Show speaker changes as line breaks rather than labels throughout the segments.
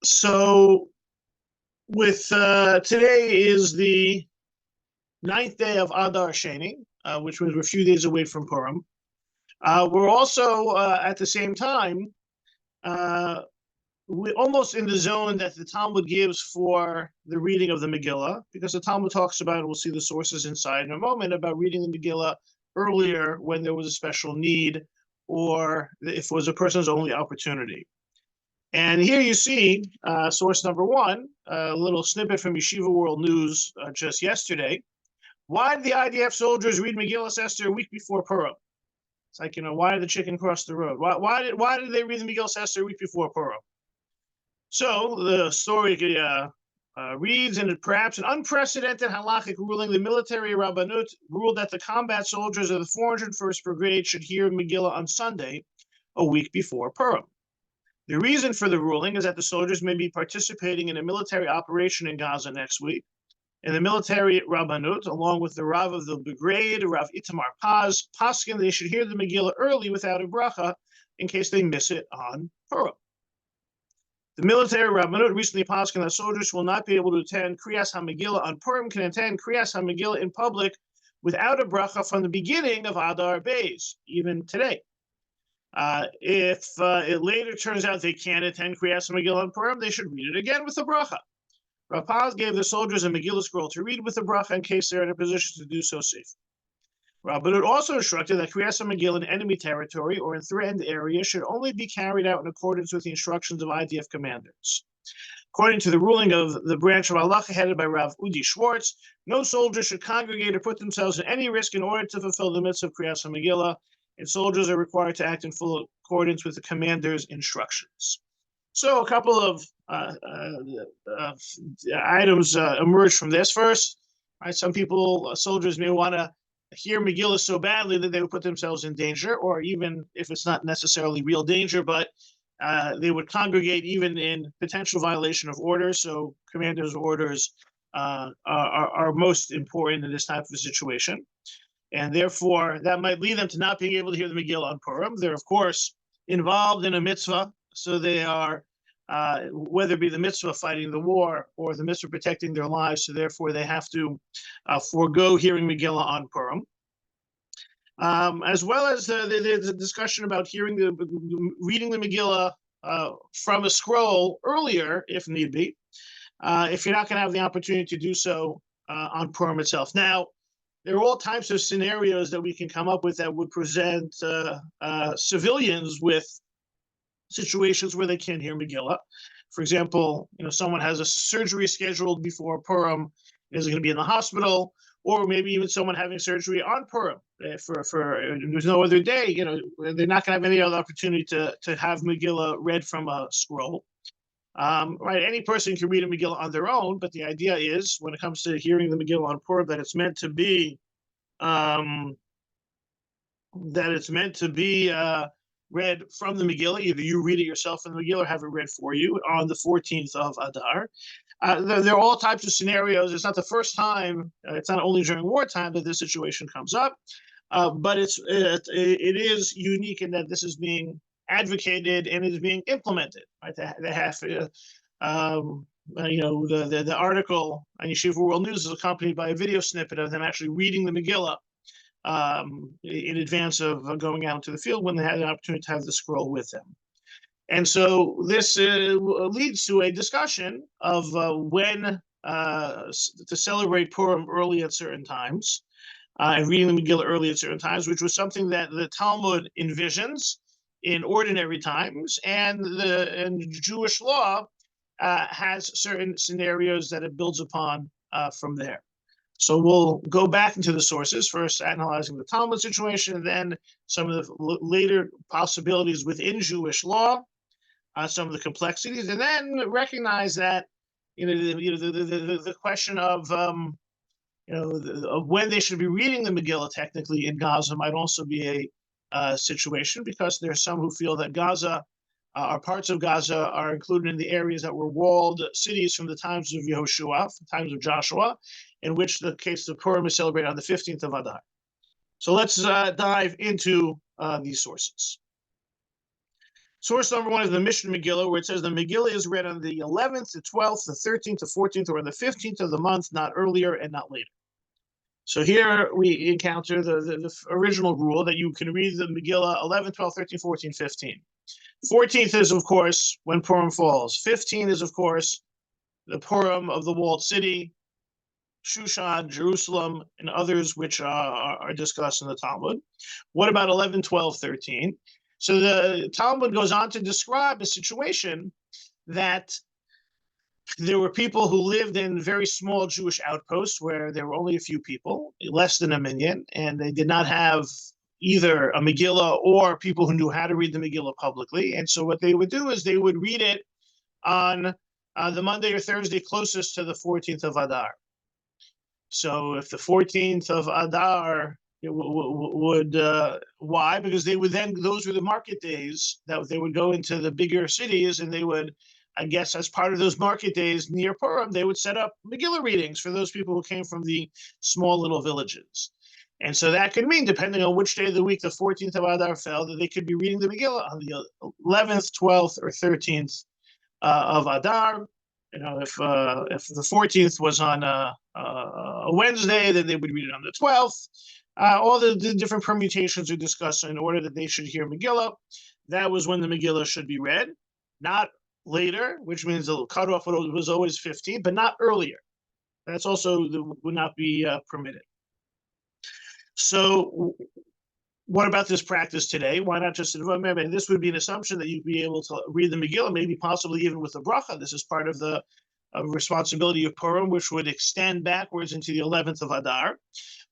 So with today is the ninth day of Adar Sheni, which means we're a few days away from Purim. We're also at the same time we're almost in the zone that the Talmud gives for the reading of the Megillah, because the Talmud talks about, we'll see the sources inside in a moment, about reading the Megillah earlier when there was a special need or if it was a person's only opportunity. And here you see source number one, a little snippet from Yeshiva World News just yesterday. Why did the IDF soldiers read Megillah Esther a week before Purim? It's like, why did the chicken cross the road? Why did they read the Megillah Esther a week before Purim? So the story reads, and perhaps an unprecedented halachic ruling, the military Rabbanut ruled that the combat soldiers of the 401st Brigade should hear Megillah on Sunday, a week before Purim. The reason for the ruling is that the soldiers may be participating in a military operation in Gaza next week, and the military Rabbanut, along with the Rav of the Brigade, Rav Itamar Paz, paskin they should hear the Megillah early without a bracha in case they miss it on Purim. The military Rabbanut recently paskin that soldiers will not be able to attend Kriyas HaMegillah on Purim can attend Kriyas HaMegillah in public without a bracha from the beginning of Adar Beis, even today. If it later turns out they can't attend Kriyas HaMegillah on Purim, they should read it again with a bracha. Rav Paz gave the soldiers a Megillah scroll to read with a bracha in case they're in a position to do so safely. Rabbanut also instructed that Kriyas HaMegillah in enemy territory or in threatened areas should only be carried out in accordance with the instructions of IDF commanders. According to the ruling of the branch of Halacha headed by Rav Udi Schwartz, no soldier should congregate or put themselves in any risk in order to fulfill the mitzvah of Kriyas HaMegillah, and soldiers are required to act in full accordance with the commander's instructions. So a couple of items emerge from this. First, right, some people, soldiers may want to hear Megillah so badly that they would put themselves in danger, or even if it's not necessarily real danger, but they would congregate even in potential violation of orders. So commander's orders are most important in this type of a situation. And therefore, that might lead them to not being able to hear the Megillah on Purim. They're, of course, involved in a mitzvah, so they are, whether it be the mitzvah fighting the war or the mitzvah protecting their lives, so therefore they have to forego hearing Megillah on Purim. As well as the discussion about reading the Megillah from a scroll earlier, if need be, if you're not going to have the opportunity to do so on Purim itself. Now, there are all types of scenarios that we can come up with that would present civilians with situations where they can't hear Megillah. For example, someone has a surgery scheduled before Purim, is going to be in the hospital, or maybe even someone having surgery on Purim for there's no other day. They're not going to have any other opportunity to have Megillah read from a scroll. Right, any person can read a Megillah on their own, but the idea is, when it comes to hearing the Megillah on Purim, that it's meant to be read from the Megillah. Either you read it yourself in the Megillah or have it read for you on the 14th of Adar. There are all types of scenarios. It's not the first time. It's not only during wartime that this situation comes up, but it is unique in that this is being advocated and is being implemented. Right, they have the article on Yeshiva World News is accompanied by a video snippet of them actually reading the Megillah in advance of going out into the field when they had the opportunity to have the scroll with them. And so this leads to a discussion of when to celebrate Purim early at certain times and reading the Megillah early at certain times, which was something that the Talmud envisions in ordinary times, and Jewish law has certain scenarios that it builds upon from there. So we'll go back into the sources, first analyzing the Talmud situation, and then some of the later possibilities within Jewish law, some of the complexities, and then recognize that the question of of when they should be reading the Megillah technically in Gaza might also be a situation, because there are some who feel that Gaza or parts of Gaza are included in the areas that were walled cities from the times of Yehoshua, the times of Joshua, in which the case of Purim is celebrated on the 15th of Adar. So let's dive into these sources. Source number one is the Mishnah Megillah, where it says the Megillah is read on the 11th, the 12th, the 13th, the 14th, or the 15th of the month, not earlier and not later. So here we encounter the original rule that you can read the Megillah 11, 12, 13, 14, 15. 14th is, of course, when Purim falls. 15 is, of course, the Purim of the walled city, Shushan, Jerusalem, and others which are discussed in the Talmud. What about 11, 12, 13? So the Talmud goes on to describe a situation that there were people who lived in very small Jewish outposts where there were only a few people, less than a million, and they did not have either a Megillah or people who knew how to read the Megillah publicly. And so what they would do is they would read it on the Monday or Thursday closest to the 14th of Adar. So if the 14th of Adar would, why? Because they would then, those were the market days that they would go into the bigger cities, and they would, I guess, as part of those market days near Purim, they would set up Megillah readings for those people who came from the small little villages. And so that could mean, depending on which day of the week the 14th of Adar fell, that they could be reading the Megillah on the 11th, 12th, or 13th of Adar. You know, if the 14th was on a Wednesday, then they would read it on the 12th. All the different permutations are discussed in order that they should hear Megillah. That was when the Megillah should be read, not later, which means the cutoff was always 15, but not earlier. That's also would not be permitted. So what about this practice today? Why not just, maybe this would be an assumption that you'd be able to read the Megillah, maybe possibly even with the bracha. This is part of the responsibility of Purim, which would extend backwards into the 11th of Adar.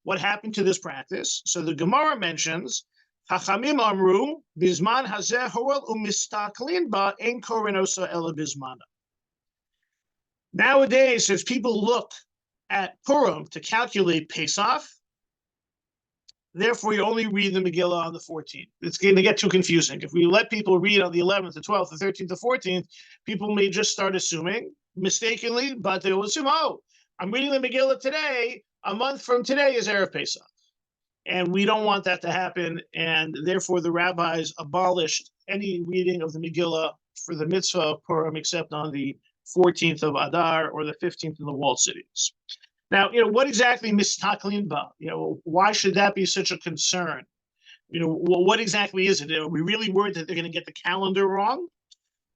What happened to this practice? So the Gemara mentions, Chachamim amru, bizman hazeh hoel umistaklin ba ein korenosa ela bizmana. Nowadays, as people look at Purim to calculate Pesach, therefore, you only read the Megillah on the 14th. It's going to get too confusing. If we let people read on the 11th, the 12th, the 13th, the 14th, people may just start assuming, mistakenly, but they will assume, oh, I'm reading the Megillah today, a month from today is Erev Pesach. And we don't want that to happen, and therefore the rabbis abolished any reading of the Megillah for the mitzvah of Purim except on the 14th of Adar or the 15th in the walled cities. Now, what exactly mistaklin ba? Why should that be such a concern? What exactly is it? Are we really worried that they're going to get the calendar wrong?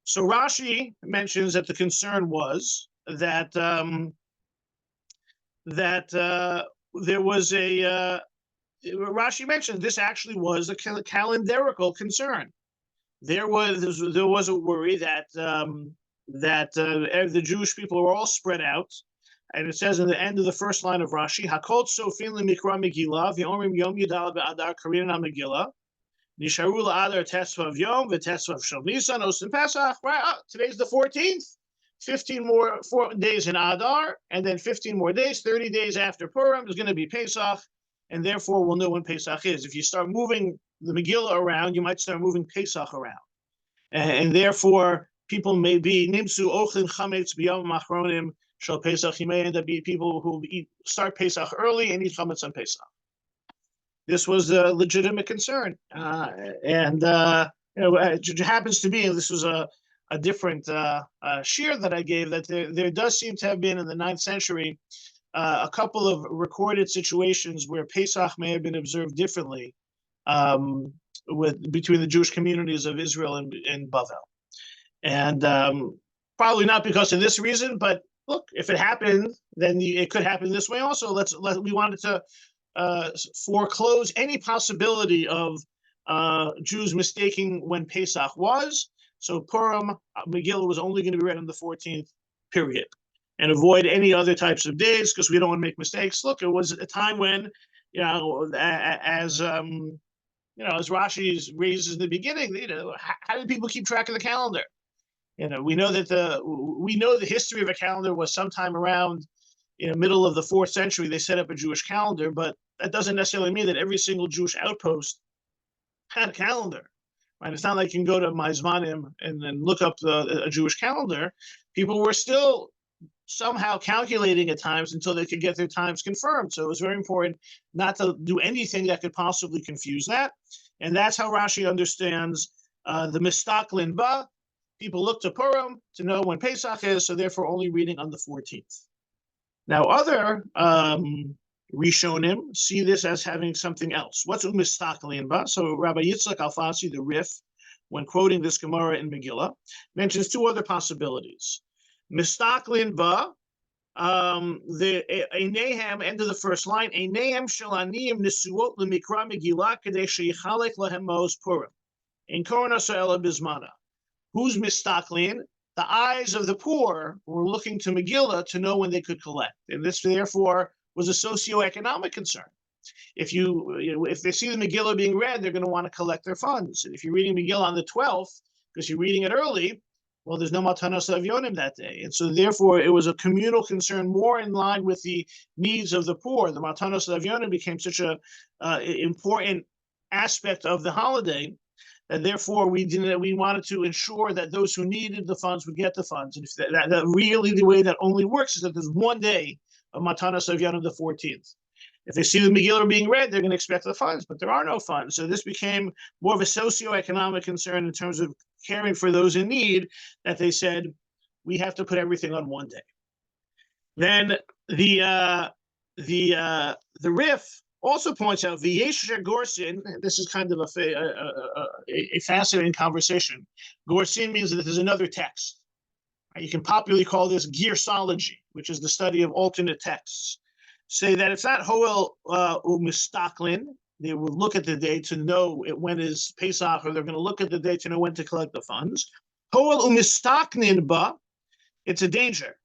So Rashi mentions that the concern was that there was a Rashi mentioned this actually was a calendarical concern. There was a worry that the Jewish people were all spread out. And it says in the end of the first line of Rashi, Hakol Sofin Lemikra Megillah, V'omrim Yom Yudal Be'adar Karina Megillah, Nisharu La'adar Tesvav Yom, V'Tesvav Shel Nisan, Osim Pesach. Right, today's the 14th, 15 more 4 days in Adar, and then 15 more days, 30 days after Purim is going to be Pesach, and therefore we'll know when Pesach is. If you start moving the Megillah around, you might start moving Pesach around. And therefore, people may be Nimsu Ochlin Chametz B'Yom Machronim, Shal Pesach, he may end up being people who start Pesach early and eat chametz on Pesach. This was a legitimate concern, and it happens to be, and this was a different shir that I gave, that there does seem to have been in the 9th century a couple of recorded situations where Pesach may have been observed differently between the Jewish communities of Israel and Bavel, and probably not because of this reason, but look, if it happened, then it could happen this way also. We wanted to foreclose any possibility of Jews mistaking when Pesach was. So Purim Megillah was only going to be read on the 14th, period, and avoid any other types of days because we don't want to make mistakes. Look, it was a time when, as Rashi raises in the beginning, how did people keep track of the calendar? We know that the history of a calendar was sometime around middle of the 4th century. They set up a Jewish calendar, but that doesn't necessarily mean that every single Jewish outpost had a calendar. Right? It's not like you can go to Mizmanim and then look up a Jewish calendar. People were still somehow calculating at times until they could get their times confirmed. So it was very important not to do anything that could possibly confuse that. And that's how Rashi understands The Mistaklin Ba, people look to Purim to know when Pesach is, so therefore only reading on the 14th. Now, other Rishonim see this as having something else. What's Mistaklin Ba? So Rabbi Yitzchak Alfasi, the Rif, when quoting this Gemara in Megillah, mentions two other possibilities. Mistaklin Ba, a Naham, end of the first line, a Naham shalaniyim nisuot lemikra Megillah kadei sheyichalek lahem ma'oz Purim. In Korona Sa'ela Bismana. Who's Mistaklin? The eyes of the poor were looking to Megillah to know when they could collect. And this, therefore, was a socioeconomic concern. If they see the Megillah being read, they're going to want to collect their funds. And if you're reading Megillah on the 12th, because you're reading it early, well, there's no Matanos Avyonim that day. And so therefore, it was a communal concern more in line with the needs of the poor. The Matanos Avyonim became such an important aspect of the holiday, and therefore we wanted to ensure that those who needed the funds would get the funds. And if that really the way that only works is that there's one day of Matanos Avyonim, the 14th. If they see the Megillah being read, they're going to expect the funds, but there are no funds. So this became more of a socioeconomic concern in terms of caring for those in need, that they said, we have to put everything on one day. Then the Rif also points out, V'yesher Gorsin, this is kind of a fascinating conversation. Gorsin means that there's another text. You can popularly call this Gearsology, which is the study of alternate texts. Say that it's not Hoel Umistaklin. They will look at the day to know when is Pesach, or they're going to look at the day to know when to collect the funds. Hoel Umistaknin Ba, it's a danger.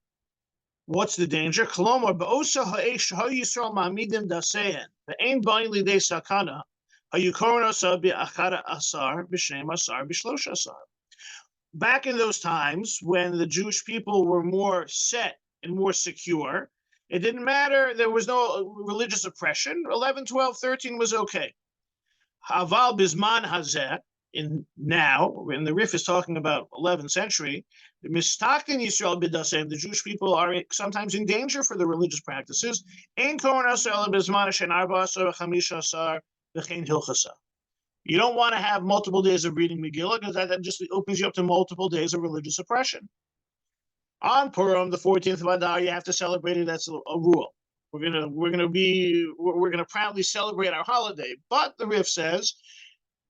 What's the danger? Kolomar ba'osa ha'esh ha'yisrael ma'amidim daseyen ve'ein ba'in lidei sakana ha'yukoron asar bi'achara asar b'shem asar b'shlosh asar. Back in those times when the Jewish people were more set and more secure, it didn't matter. There was no religious oppression. 11, 12, 13 was okay. Haval bisman hazeh, now, when the Rif is talking about 11th century, the Mistakin Yisrael b'dasem, the Jewish people are sometimes in danger for the religious practices. Ein koron asar bisman shen arba asar v'chamisha asar v'chein hilchasa. You don't want to have multiple days of reading Megillah, because that just opens you up to multiple days of religious oppression. On Purim, the 14th of Adar, you have to celebrate it. That's a rule. We're gonna proudly celebrate our holiday. But the Rif says,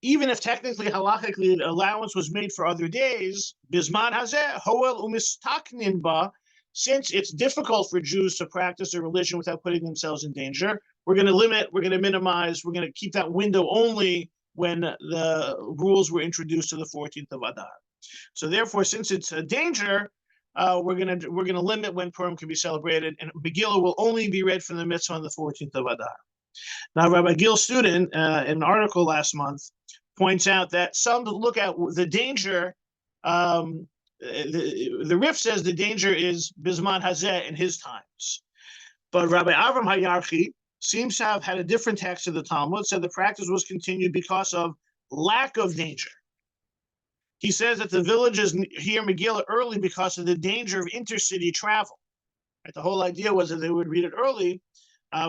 even if technically, halachically, allowance was made for other days, bisman hazeh hoel umistaknin ba, since it's difficult for Jews to practice their religion without putting themselves in danger, we're going to limit, we're going to minimize, we're going to keep that window only when the rules were introduced to the 14th of Adar. So therefore, since it's a danger, we're gonna limit when Purim can be celebrated, and Megillah will only be read from the mitzvah on the 14th of Adar. Now, Rabbi Gil Student, in an article last month, points out that some look at the danger. The Rif says the danger is Bisman Hazeh in his times, but Rabbi Avram Hayarchi seems to have had a different text of the Talmud, said the practice was continued because of lack of danger. He says that the villages hear Megillah early because of the danger of intercity travel. Right? The whole idea was that they would read it early.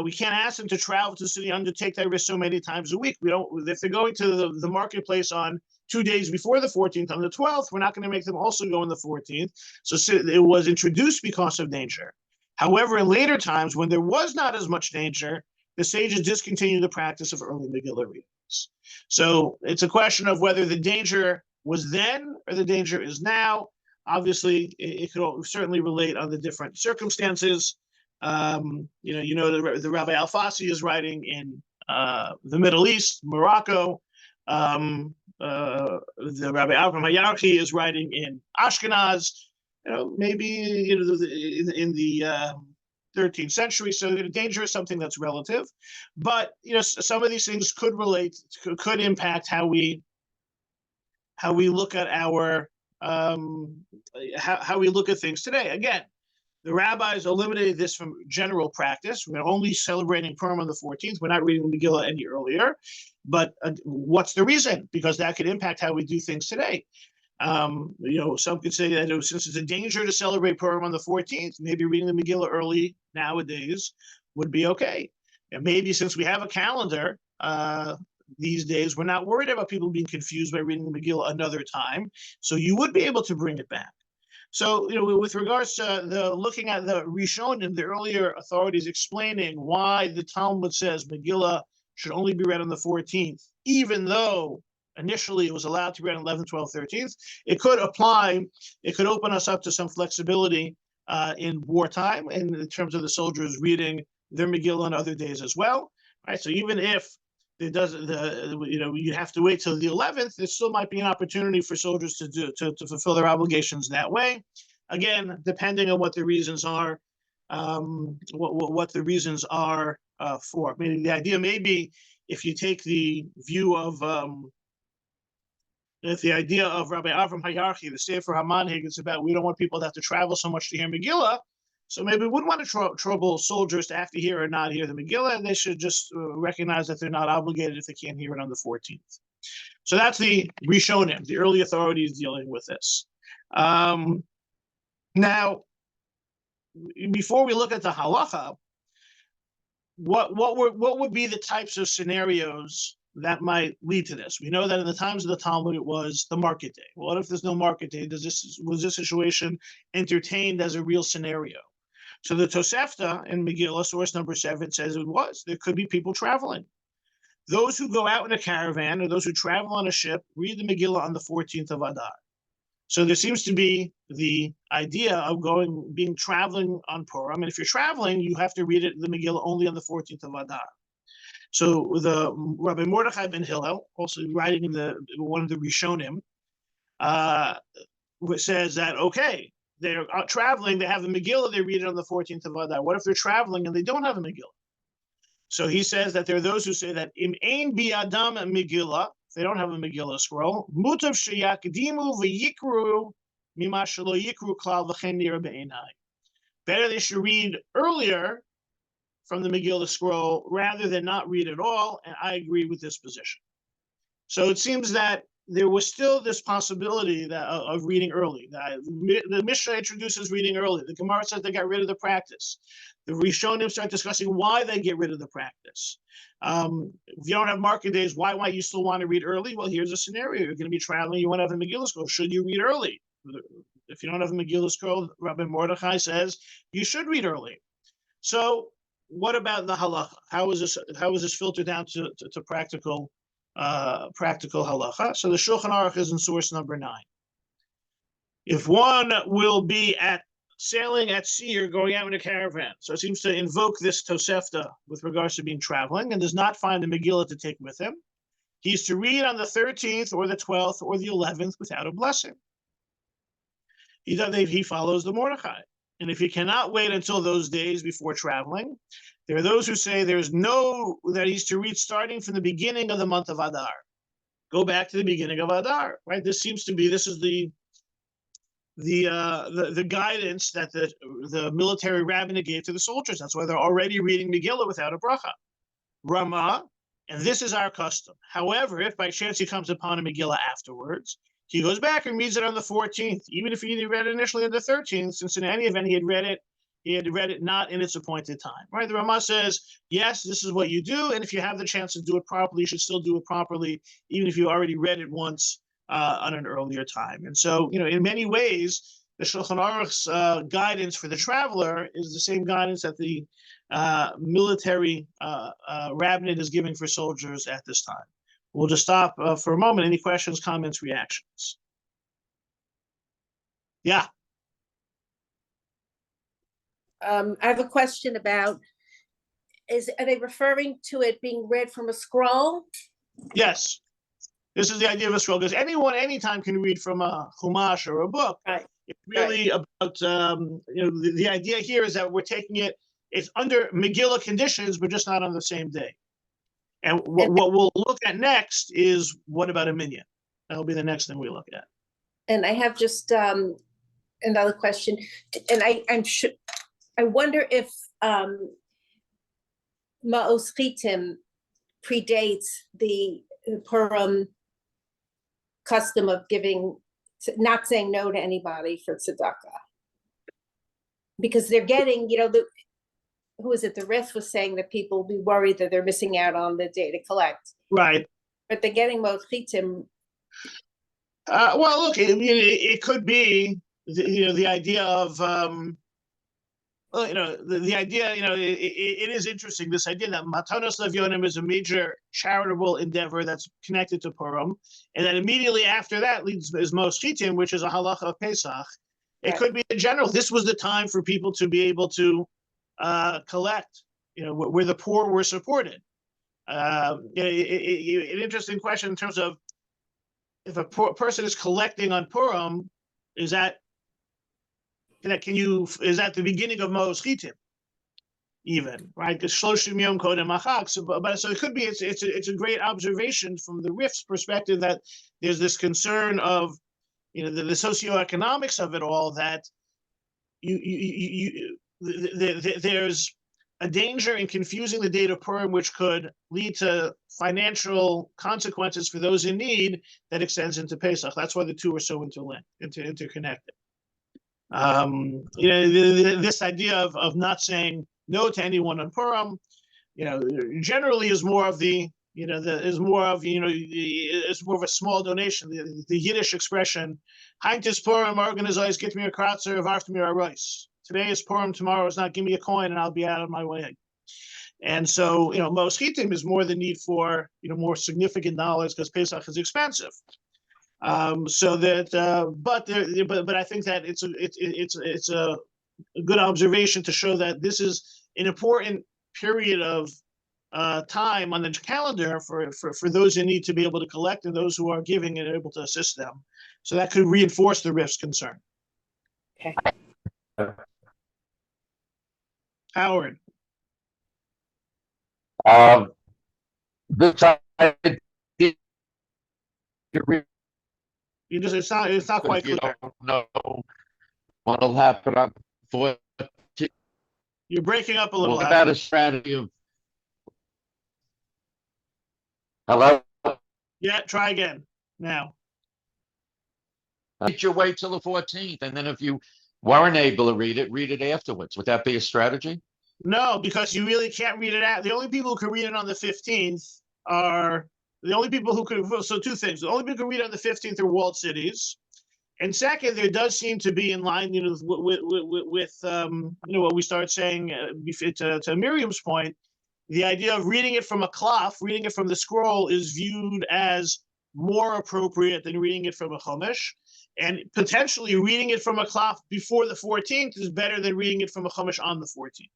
We can't ask them to travel to the city, undertake that risk so many times a week. We don't. If they're going to the marketplace on 2 days before the 14th, on the 12th, we're not going to make them also go on the 14th. So it was introduced because of danger. However, in later times, when there was not as much danger, the sages discontinued the practice of early Megillah readings. So it's a question of whether the danger was then or the danger is now. Obviously, it could certainly relate on the different circumstances. The Rabbi Alfasi is writing in the Middle East, Morocco. The Rabbi Avram Hayarchi is writing in Ashkenaz. Maybe in the 13th century. So the danger is something that's relative, but some of these things could impact how we look at our how we look at things today. Again, the rabbis eliminated this from general practice. We're only celebrating Purim on the 14th. We're not reading the Megillah any earlier. But what's the reason? Because that could impact how we do things today. Some could say that since it's a danger to celebrate Purim on the 14th, maybe reading the Megillah early nowadays would be okay. And maybe since we have a calendar, these days. We're not worried about people being confused by reading the Megillah another time. So you would be able to bring it back. So, with regards to looking at the Rishonim, the earlier authorities explaining why the Talmud says Megillah should only be read on the 14th, even though initially it was allowed to be read on 11th, 12th, 13th, it could open us up to some flexibility in wartime in terms of the soldiers reading their Megillah on other days as well. Right? So even if it doesn't, you have to wait till the 11th, there still might be an opportunity for soldiers to fulfill their obligations that way. Again, depending on what the reasons are, what the reasons are for. I mean, the idea may be if you take the view of if the idea of Rabbi Avram Hayarchi, the Sefer HaManhig, is about we don't want people to have to travel so much to hear Megillah, so maybe we wouldn't want to trouble soldiers to have to hear or not hear the Megillah, and they should just recognize that they're not obligated if they can't hear it on the 14th. So that's the Rishonim, the early authorities dealing with this. Now, before we look at the halacha, what would be the types of scenarios that might lead to this? We know that in the times of the Talmud, it was the market day. What if there's no market day? Was this situation entertained as a real scenario? So the Tosefta in Megillah, source number 7, says it was. There could be people traveling. Those who go out in a caravan or those who travel on a ship read the Megillah on the 14th of Adar. So there seems to be the idea of being traveling on Purim. And if you're traveling, you have to read the Megillah only on the 14th of Adar. So the Rabbi Mordechai ben Hillel, also writing in one of the Rishonim, says that, okay, they're out traveling, they have the Megillah, they read it on the 14th of Adar. What if they're traveling and they don't have a Megillah? So he says that there are those who say that im ein bi'adam Megillah, if they don't have a Megillah scroll, mutav sheyakdimu v'yikru mima shelo yikru klal v'chen nira be'enai. Better they should read earlier from the Megillah scroll rather than not read at all, and I agree with this position. So it seems that there was still this possibility of reading early. The Mishnah introduces reading early. The Gemara says they got rid of the practice. The Rishonim start discussing why they get rid of the practice. If you don't have market days, why might you still want to read early? Well, here's a scenario. You're going to be traveling. You want to have a Megillah scroll. Should you read early? If you don't have a Megillah scroll, Rabbi Mordechai says you should read early. So what about the halacha? How is this filtered down to practical halacha? So the Shulchan Aruch is in source number 9. If one will be sailing at sea or going out in a caravan, so it seems to invoke this Tosefta with regards to being traveling, and does not find the Megillah to take with him, he's to read on the 13th or the 12th or the 11th without a blessing. He follows the Mordechai. And if he cannot wait until those days before traveling, there are those who say that he's to read starting from the beginning of the month of Adar. Go back to the beginning of Adar, right? This is the guidance that the military rabbinate gave to the soldiers. That's why they're already reading Megillah without a bracha. Rama, and this is our custom. However, if by chance he comes upon a Megillah afterwards, he goes back and reads it on the 14th, even if he read it initially on the 13th, since in any event he had read it not in its appointed time. Right? The Ramah says, yes, this is what you do, and if you have the chance to do it properly, you should still do it properly, even if you already read it once on an earlier time. And so, in many ways, the Shulchan Aruch's guidance for the traveler is the same guidance that the military rabbinate is giving for soldiers at this time. We'll just stop for a moment. Any questions, comments, reactions? Yeah.
I have a question about, are they referring to it being read from a scroll?
Yes. This is the idea of a scroll, because anyone, anytime can read from a chumash or a book.
Right.
It's really about, the idea here is that we're taking it's under Megillah conditions, but just not on the same day. And what we'll look at next is, what about a minyan? That'll be the next thing we look at.
And I have just another question, and I wonder if Ma'os Chitim predates the Purim custom of not saying no to anybody for tzedakah, because they're getting, who is it? The Rith was saying that people will be worried that they're missing out on the day to collect.
Right.
But they're getting mochitim.
Well, look, I mean, it could be, the idea of, well, the idea, it is interesting, this idea that Matanos Levionim is a major charitable endeavor that's connected to Purim, and then immediately after that is Moschitim, which is a halacha of Pesach. It
Right.
could be in general, this was the time for people to be able to collect, where the poor were supported. An interesting question in terms of if a person is collecting on Purim, is that the beginning of Mos Chitim, even, right? Because Shloshim Yom Kodem Achag. So it could be it's a great observation from the Rif's perspective that there's this concern of the socioeconomics of it all, that there's a danger in confusing the date of Purim, which could lead to financial consequences for those in need that extends into Pesach. That's why the two are so interconnected. This idea of not saying no to anyone on Purim, generally is more of it's more of a small donation. The Yiddish expression, "Heintis Purim organized, get me a kratzer, varft me a rice." Today is Purim, tomorrow is not. Give me a coin, and I'll be out of my way. And so, Mos Chitim is more the need for more significant dollars because Pesach is expensive. So that, but I think that it's a good observation to show that this is an important period of time on the calendar for those in need to be able to collect, and those who are giving and able to assist them. So that could reinforce the Rif's concern.
Okay.
Howard.
This
It's not quite
you
clear.
don't know what'll happen on 14.
You're breaking up a little.
What about a strategy of hello?
Yeah, try again now.
Get your way till the 14th, and then if you weren't able to read it afterwards. Would that be a strategy?
No, because you really can't read it out. The only people who can read it on the 15th are the only people who could. So two things: the only people who can read it on the 15th are walled cities, and second, there does seem to be in line, with what we started saying to Miriam's point. The idea of reading it from a cloth, reading it from the scroll, is viewed as more appropriate than reading it from a chumash, and potentially reading it from a cloth before the 14th is better than reading it from a chumash on the 14th.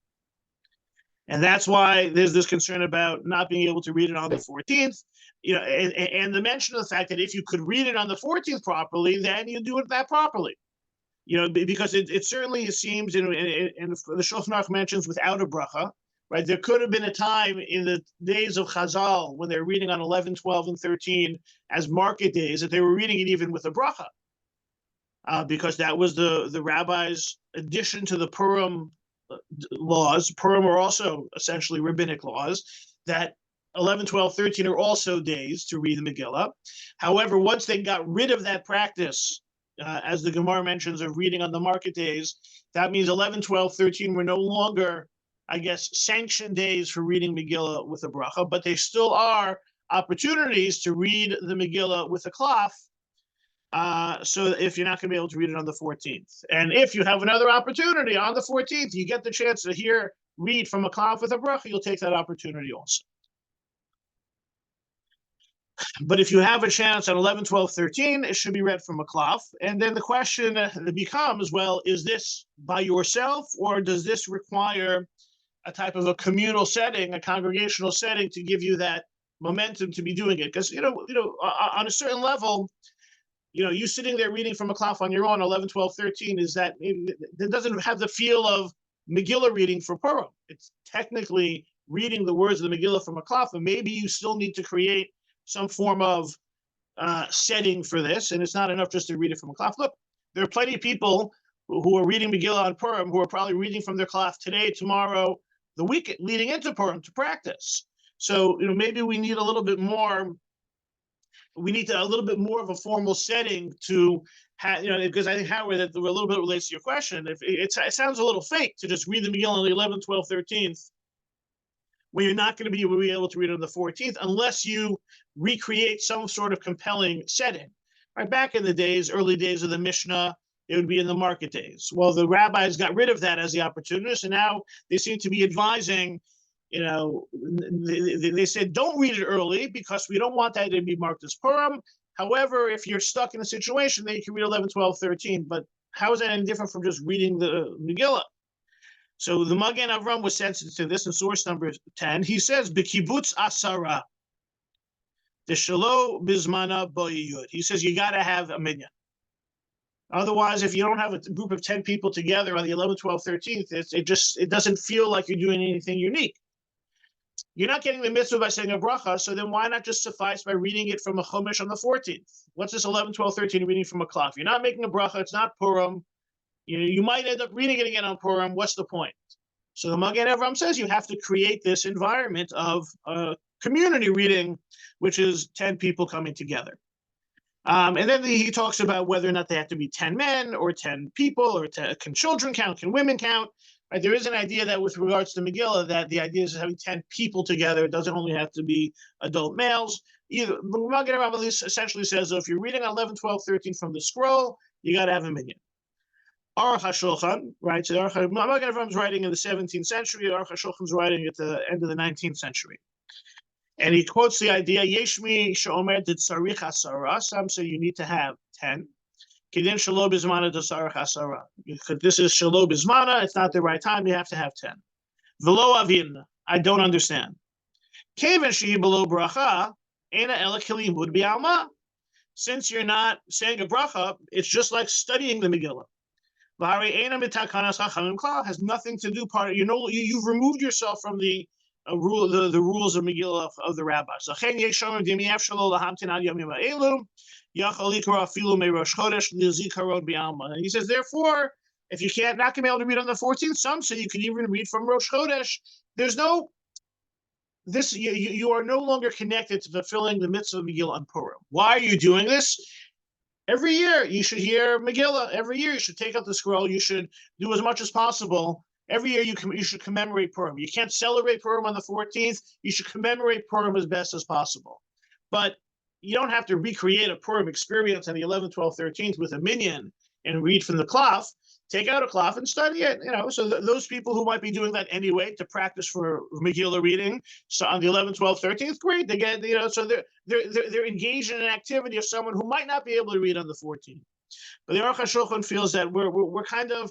And that's why there's this concern about not being able to read it on the 14th, and the mention of the fact that if you could read it on the 14th properly, then you do it that properly. Because it certainly seems, and the Shulchan Aruch mentions without a bracha, right? There could have been a time in the days of Chazal when they're reading on 11, 12, and 13 as market days that they were reading it even with a bracha, because that was the rabbi's addition to the Purim laws. Purim are also essentially rabbinic laws, that 11, 12, 13 are also days to read the Megillah. However, once they got rid of that practice, as the Gemara mentions, of reading on the market days, that means 11, 12, 13 were no longer, I guess, sanctioned days for reading Megillah with a bracha, but they still are opportunities to read the Megillah with a cloth. So if you're not going to be able to read it on the 14th, and if you have another opportunity on the 14th, you get the chance to read from a cloth with a bracha, you'll take that opportunity also. But if you have a chance at 11, 12, 13, it should be read from a cloth. And then the question becomes, well, is this by yourself, or does this require a type of a communal setting, a congregational setting, to give you that momentum to be doing it? Because, on a certain level, you sitting there reading from a cloth on your own, 11, 12, 13, it doesn't have the feel of Megillah reading for Purim. It's technically reading the words of the Megillah from a cloth, and maybe you still need to create some form of setting for this, and it's not enough just to read it from a cloth. Look, there are plenty of people who are reading Megillah on Purim who are probably reading from their cloth today, tomorrow, the week leading into Purim to practice. So, maybe we need a little bit more. We need a little bit more of a formal setting to have, because I think, Howard, that a little bit relates to your question. If it sounds a little fake to just read the Megillah on the 11th, 12th, 13th where you're not going to be able to read on the 14th unless you recreate some sort of compelling setting. Right, back in the days, early days of the Mishnah, it would be in the market days. Well, the rabbis got rid of that as the opportunist, and now they seem to be advising, they said, don't read it early because we don't want that to be marked as Purim. However, if you're stuck in a situation, then you can read 11, 12, 13. But how is that any different from just reading the Megillah? So the Magen Avram was sensitive to this in source number 10. He says, B'kibbutz asara, the shalo bizmana boyiyud. He says you got to have a minyan. Otherwise, if you don't have a group of 10 people together on the 11th, 12th, 13th, it doesn't feel like you're doing anything unique. You're not getting the mitzvah by saying a bracha, so then why not just suffice by reading it from a chumash on the 14th? What's this 11, 12, 13 reading from a klaf? You're not making a bracha, it's not Purim. You might end up reading it again on Purim. What's the point? So the Magen Avram says you have to create this environment of community reading, which is 10 people coming together. And then he talks about whether or not they have to be 10 men or 10 people, or can children count, can women count? Right? There is an idea that with regards to Megillah, that the idea is having 10 people together. It doesn't only have to be adult males. The Magen Avram essentially says, if you're reading 11, 12, 13 from the scroll, you got to have a minyan. Aruch HaShulchan, right? So Magen Avram is writing in the 17th century. Aruch HaShulchan is writing at the end of the 19th century. And he quotes the idea, Yeshmi she'omer tzarich asara. Some say you need to have 10. Kedin shelo bizmana tzarich asara. This is shelo bizmana. It's not the right time. You have to have 10. Velo avin. I don't understand. Kevan shehi below bracha. Ena ela kilimud bi'alma. Since you're not saying a bracha, it's just like studying the Megillah. Has nothing to do you've removed yourself from the rules of Megillah of the rabbis. And he says, therefore, if you not going to be able to read on the 14th, some say you can even read from Rosh Chodesh. There's no this. You are no longer connected to fulfilling the mitzvah of Megillah on Purim. Why are you doing this? Every year you should hear Megillah. Every year you should take out the scroll. You should do as much as possible. Every year you should commemorate Purim. You can't celebrate Purim on the 14th. You should commemorate Purim as best as possible. But you don't have to recreate a Purim experience on the 11th, 12th, 13th with a minyan and read from the klaf. Take out a klaf and study it. So those people who might be doing that anyway to practice for Megillah reading, so on the 11th, 12th, 13th, great. They get, so they're engaged in an activity of someone who might not be able to read on the 14th. But the Aruch HaShulchan feels that we're kind of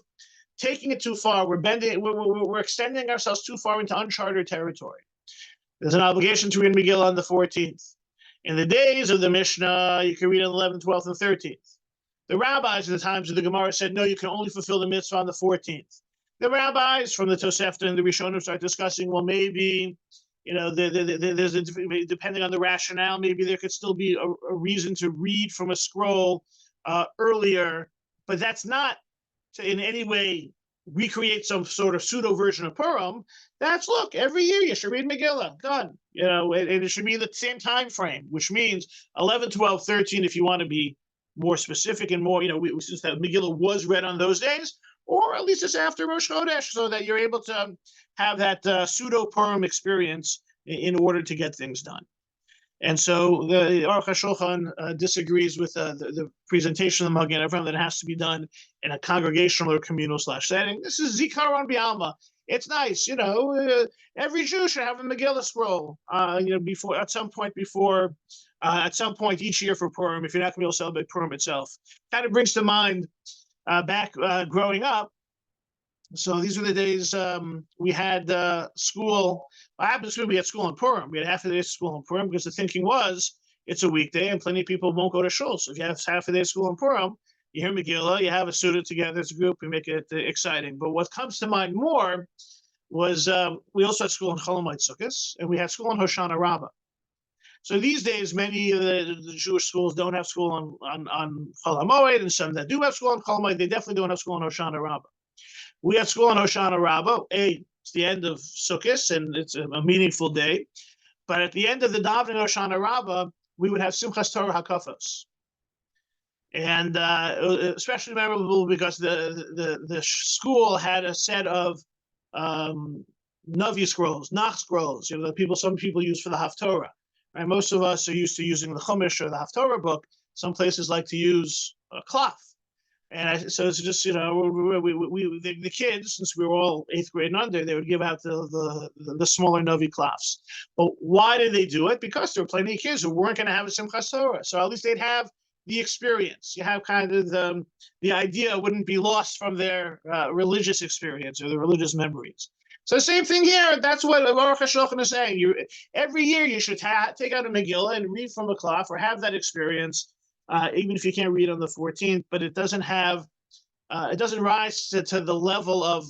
taking it too far. We're extending ourselves too far into uncharted territory. There's an obligation to read Megillah on the 14th. In the days of the Mishnah, you can read on the 11th, 12th, and 13th. The rabbis in the times of the Gemara said, no, you can only fulfill the mitzvah on the 14th. The rabbis from the Tosefta and the Rishonim start discussing, well, maybe, there's depending on the rationale, maybe there could still be a reason to read from a scroll earlier, but that's not to in any way recreate some sort of pseudo version of Purim. Look, every year you should read Megillah, done. And it should be in the same time frame, which means 11, 12, 13, if you want to be more specific and more, since that Megillah was read on those days, or at least it's after Rosh Chodesh, so that you're able to have that pseudo Purim experience in order to get things done. And so the Aruch HaShulchan disagrees with the presentation of the Magen Avram that it has to be done in a congregational or communal setting. This is Zikaron B'Alma. It's nice, every Jew should have a Megillah scroll, at some point each year for Purim, if you're not going to be able to celebrate Purim itself. Kind of brings to mind back growing up. So these were the days we had school. What happens is we had school on Purim. We had half a day of school on Purim because the thinking was it's a weekday and plenty of people won't go to shul. So if you have half a day of school on Purim, you hear Megillah, you have a student together as a group, we make it exciting. But what comes to mind more was we also had school on Chol Hamoed Sukkos, and we had school on Hoshana Rabbah. So these days, many of the Jewish schools don't have school on Chol Hamoed, and some that do have school on Chol Hamoed, they definitely don't have school on Hoshana Rabbah. We had school on Hoshana Rabbah. It's the end of Sukkot, and it's a meaningful day. But at the end of the davening Hoshana Rabbah, we would have Simchas Torah Hakafos. And especially memorable because the school had a set of Navi scrolls, Nach scrolls, some people use for the Haftorah. Right? Most of us are used to using the Chumash or the Haftorah book. Some places like to use a cloth. So it's just, the kids, since we were all 8th grade and under, they would give out the smaller Navi cloths. But why did they do it? Because there were plenty of kids who weren't going to have a Simchas Torah. So at least they'd have the experience. You have kind of the idea wouldn't be lost from their religious experience or the religious memories. So same thing here. That's what Baruch HaShulchan is saying. Every year you should take out a Megillah and read from a cloth or have that experience, even if you can't read on the 14th. But it doesn't rise to the level of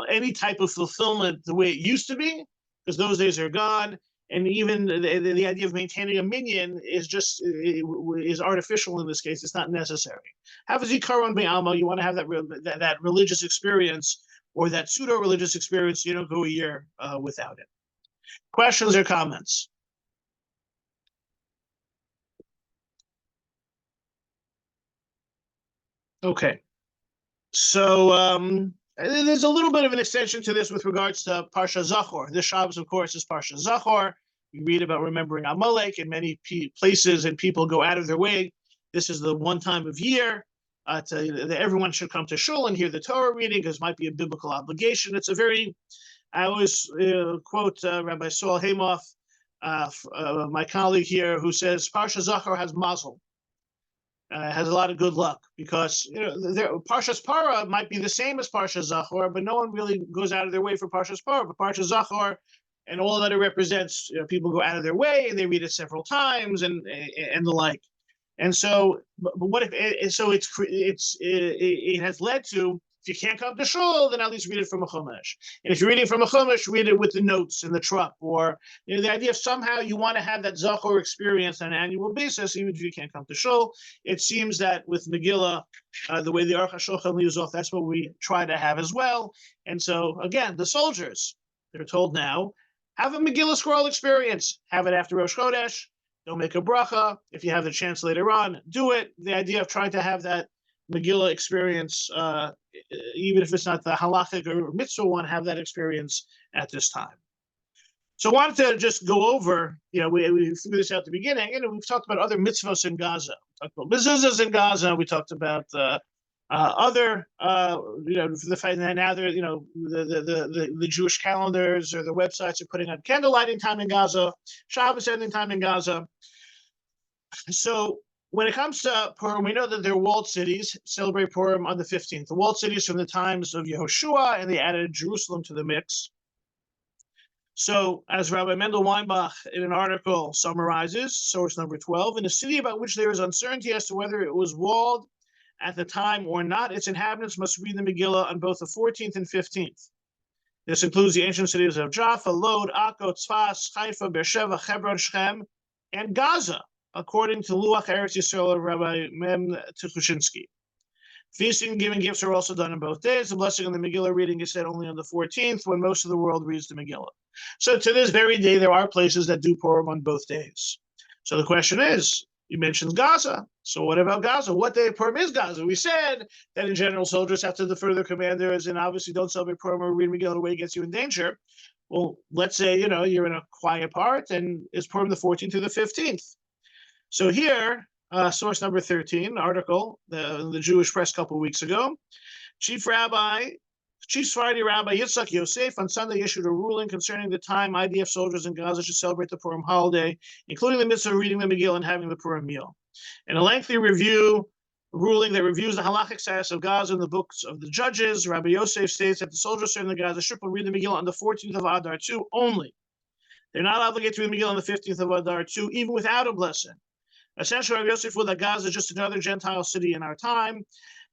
any type of fulfillment the way it used to be, because those days are gone. And even the idea of maintaining a minyan is artificial in this case. It's not necessary. Have a zikaron be'alma. You want to have that religious experience or that pseudo-religious experience. You don't go a year without it. Questions or comments? Okay. So there's a little bit of an extension to this with regards to Parsha Zachor. This Shabbos, of course, is Parsha Zachor. We read about remembering Amalek, and many places and people go out of their way. This is the one time of year that everyone should come to shul and hear the Torah reading, because it might be a biblical obligation. I always quote Rabbi Saul Hamoff, my colleague here, who says Parsha Zachor has mazel. Has a lot of good luck, because Parshas Parah might be the same as Parshas Zachor, but no one really goes out of their way for Parshas Parah. But Parshas Zachor and all that it represents, people go out of their way and they read it several times and the like. And so, but what if? It has led to, if you can't come to shul, then at least read it from a chumash. And if you're reading from a chumash, read it with the notes in the truck, or the idea of somehow you want to have that Zachor experience on an annual basis, even if you can't come to shul. It seems that with Megillah, the way the Aruch HaShulchan leaves off, that's what we try to have as well. And so again, the soldiers, they're told now, have a Megillah scroll experience. Have it after Rosh Chodesh. Don't make a bracha. If you have the chance later on, do it. The idea of trying to have that Megillah experience, even if it's not the halachic or mitzvah one, have that experience at this time. So I wanted to just go over, we threw this out at the beginning, and we've talked about other mitzvahs in Gaza. We talked about mezuzahs in Gaza. We talked about other, the fact that now they're, the Jewish calendars or the websites are putting on candle lighting time in Gaza, Shabbos ending time in Gaza. So when it comes to Purim, we know that they're walled cities, celebrate Purim on the 15th. The walled cities from the times of Yehoshua, and they added Jerusalem to the mix. So as Rabbi Mendel Weinbach in an article summarizes, source number 12, in a city about which there is uncertainty as to whether it was walled at the time or not, its inhabitants must read the Megillah on both the 14th and 15th. This includes the ancient cities of Jaffa, Lod, Akko, Tzfas, Haifa, Beersheba, Hebron, Shechem, and Gaza, according to Luach Eretz Yisrael of Rabbi Mem Tuchushinsky. Feasting and giving gifts are also done on both days. The blessing on the Megillah reading is said only on the 14th, when most of the world reads the Megillah. So to this very day, there are places that do Purim on both days. So the question is, you mentioned Gaza. So what about Gaza? What day of Purim is Gaza? We said that in general, soldiers have to defer their commanders and obviously don't celebrate Purim or read Megillah in a way that gets you in danger. Well, let's say, you're in a quiet part, and it's Purim the 14th to the 15th. So here, source number 13, article, the Jewish Press a couple of weeks ago, Chief Sephardi Rabbi Yitzhak Yosef on Sunday issued a ruling concerning the time IDF soldiers in Gaza should celebrate the Purim holiday, including the mitzvah of reading the Megillah and having the Purim meal. In a lengthy ruling that reviews the halachic status of Gaza in the books of the judges, Rabbi Yosef states that the soldiers serving the Gaza Strip will read the Megillah on the 14th of Adar 2 only. They're not obligated to read the Megillah on the 15th of Adar 2, even without a blessing. Essentially, Rabbi Yosef ruled that Gaza is just another Gentile city in our time,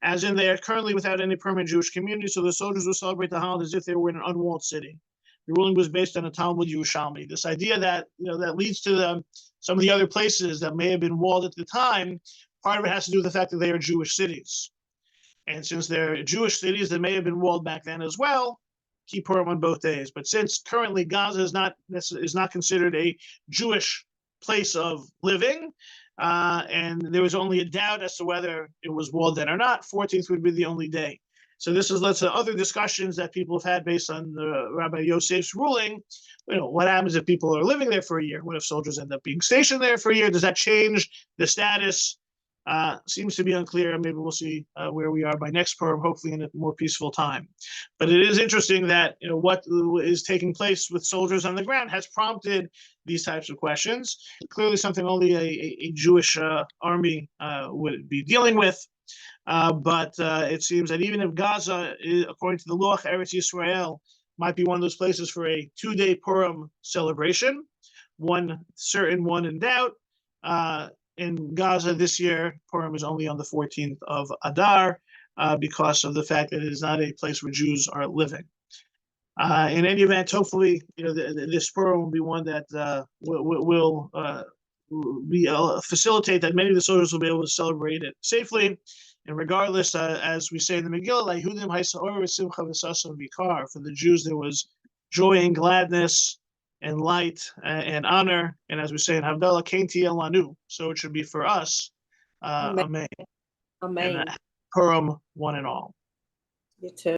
as in they are currently without any permanent Jewish community, so the soldiers will celebrate the holiday as if they were in an unwalled city. The ruling was based on a Talmud Yerushalmi. This idea that that leads to some of the other places that may have been walled at the time. Part of it has to do with the fact that they are Jewish cities, and since they're Jewish cities that may have been walled back then as well, keep Purim on both days. But since currently Gaza is not considered a Jewish place of living, and there was only a doubt as to whether it was walled then or not, 14th would be the only day So this has led to other discussions that people have had based on the Rabbi Yosef's ruling. What happens if people are living there for a year? What if soldiers end up being stationed there for a year? Does that change the status? Seems to be unclear. Maybe we'll see where we are by next Purim, hopefully in a more peaceful time. But it is interesting that what is taking place with soldiers on the ground has prompted these types of questions. Clearly, something only a Jewish army would be dealing with. But it seems that even if Gaza, according to the Loach Eretz Yisrael, might be one of those places for a 2-day Purim celebration, one certain, one in doubt. In Gaza this year, Purim is only on the 14th of Adar because of the fact that it is not a place where Jews are living. In any event, hopefully, this Purim will be one that will facilitate that many of the soldiers will be able to celebrate it safely. And regardless, as we say in the Megillah, for the Jews there was joy and gladness and light and honor. And as we say in Havdalah, Kenti Elanu. So it should be for us. Amen.
Amen.
And Purim one and all.
You too.